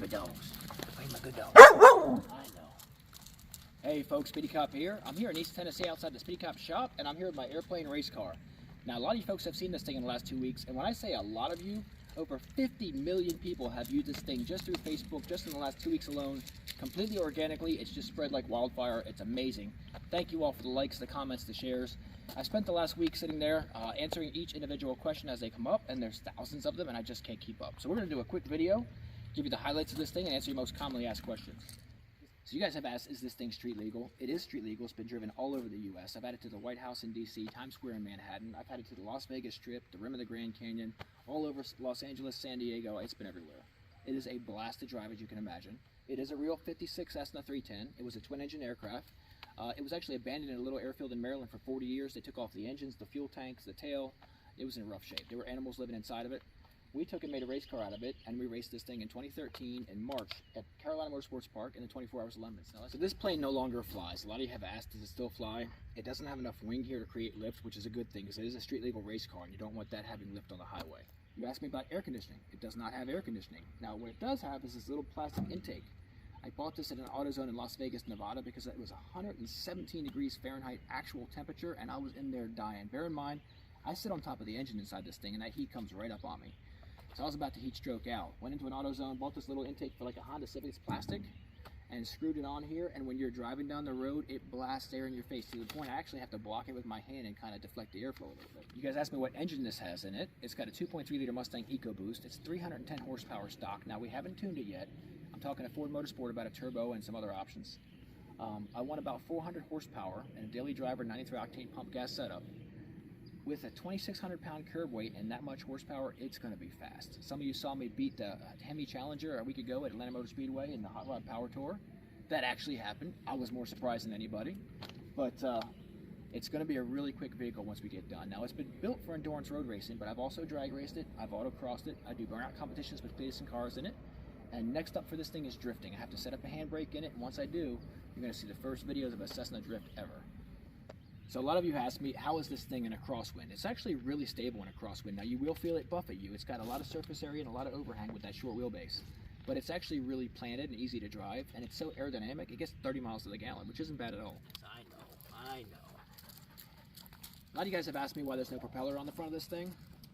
Good dogs. Where's my good dogs? I know. Hey folks, Speedycop here. I'm here in East Tennessee outside the Speedycop shop, and I'm here with my airplane race car. Now, a lot of you folks have seen this thing in the last 2 weeks, and when I say a lot of you, over 50 million people have viewed this thing just through Facebook, just in the last 2 weeks alone, completely organically. It's just spread like wildfire. It's amazing. Thank you all for the likes, the comments, the shares. I spent the last week sitting there answering each individual question as they come up, and there's thousands of them, and I just can't keep up. So we're going to do a quick video, give you the highlights of this thing, and answer your most commonly asked questions. So you guys have asked, is this thing street legal? It is street legal. It's been driven all over the U.S. I've had it to the White House in D.C., Times Square in Manhattan. I've had it to the Las Vegas Strip, the rim of the Grand Canyon, all over Los Angeles, San Diego. It's been everywhere. It is a blast to drive, as you can imagine. It is a real 56 Cessna 310. It was a twin-engine aircraft. It was actually abandoned in a little airfield in Maryland for 40 years. They took off the engines, the fuel tanks, the tail. It was in rough shape. There were animals living inside of it. We took and made a race car out of it, and we raced this thing in 2013 in March at Carolina Motorsports Park in the 24 Hours of Lemons. So this plane no longer flies. A lot of you have asked, does it still fly? It doesn't have enough wing here to create lift, which is a good thing, because it is a street legal race car, and you don't want that having lift on the highway. You asked me about air conditioning. It does not have air conditioning. Now, what it does have is this little plastic intake. I bought this at an AutoZone in Las Vegas, Nevada, because it was 117 degrees Fahrenheit actual temperature, and I was in there dying. Bear in mind, I sit on top of the engine inside this thing, and that heat comes right up on me. So I was about to heat stroke out. Went into an AutoZone, bought this little intake for like a Honda Civic. It's plastic, and screwed it on here, and when you're driving down the road, it blasts air in your face to the point I actually have to block it with my hand and kind of deflect the airflow a little bit. You guys asked me what engine this has in it. It's got a 2.3 liter Mustang EcoBoost. It's 310 horsepower stock. Now, we haven't tuned it yet. I'm talking to Ford Motorsport about a turbo and some other options. I want about 400 horsepower and a daily driver 93 octane pump gas setup. With a 2,600 pound curb weight and that much horsepower, it's going to be fast. Some of you saw me beat the Hemi Challenger a week ago at Atlanta Motor Speedway in the Hot Rod Power Tour. That actually happened. I was more surprised than anybody. But it's going to be a really quick vehicle once we get done. Now, it's been built for endurance road racing, but I've also drag raced it. I've autocrossed it. I do burnout competitions with Clayton cars in it. And next up for this thing is drifting. I have to set up a handbrake in it, and once I do, you're going to see the first videos of a Cessna drift ever. So a lot of you asked me, how is this thing in a crosswind? It's actually really stable in a crosswind. Now, you will feel it buffet you. It's got a lot of surface area and a lot of overhang with that short wheelbase. But it's actually really planted and easy to drive, and it's so aerodynamic, it gets 30 miles to the gallon, which isn't bad at all. I know. A lot of you guys have asked me why there's no propeller on the front of this thing.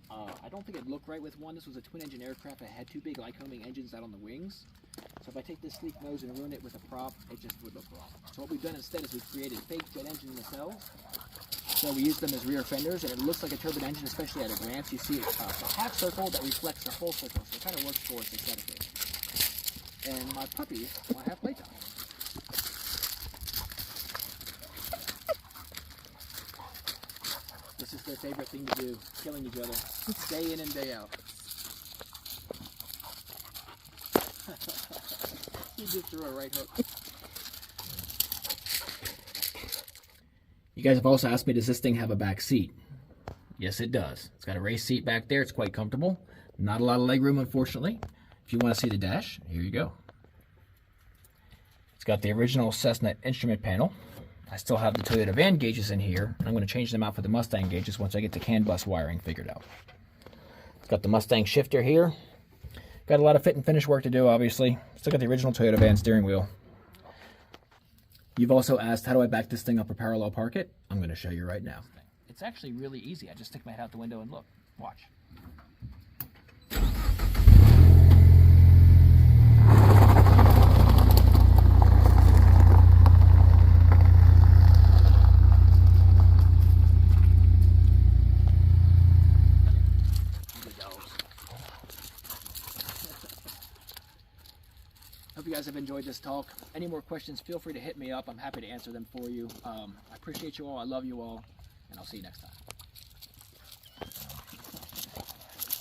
I don't think it'd look right with one. This was a twin-engine aircraft that had two big Lycoming engines out on the wings. So if I take this sleek nose and ruin it with a prop, it just would look wrong. So what we've done instead is we've created fake jet engine nacelles. So we use them as rear fenders, and it looks like a turbine engine, especially at a glance. You see a half circle that reflects the full circle, so it kind of works for us aesthetically. And my puppies want to have playtime. This is their favorite thing to do, killing each other, day in and day out. He just threw a right hook. You guys have also asked me, does this thing have a back seat? Yes, it does. It's got a race seat back there. It's quite comfortable. Not a lot of leg room, unfortunately. If you want to see the dash, here you go. It's got the original Cessna instrument panel. I still have the Toyota van gauges in here, and I'm going to change them out for the Mustang gauges once I get the CAN bus wiring figured out. It's got the Mustang shifter here. Got a lot of fit and finish work to do, obviously. Still got the original Toyota van steering wheel. You've also asked, how do I back this thing up or parallel park it? I'm going to show you right now. It's actually really easy. I just stick my head out the window and look. Watch. Hope you guys have enjoyed this talk. Any more questions, feel free to hit me up. I'm happy to answer them for you. I appreciate you all. I love you all. And I'll see you next time.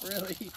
Really?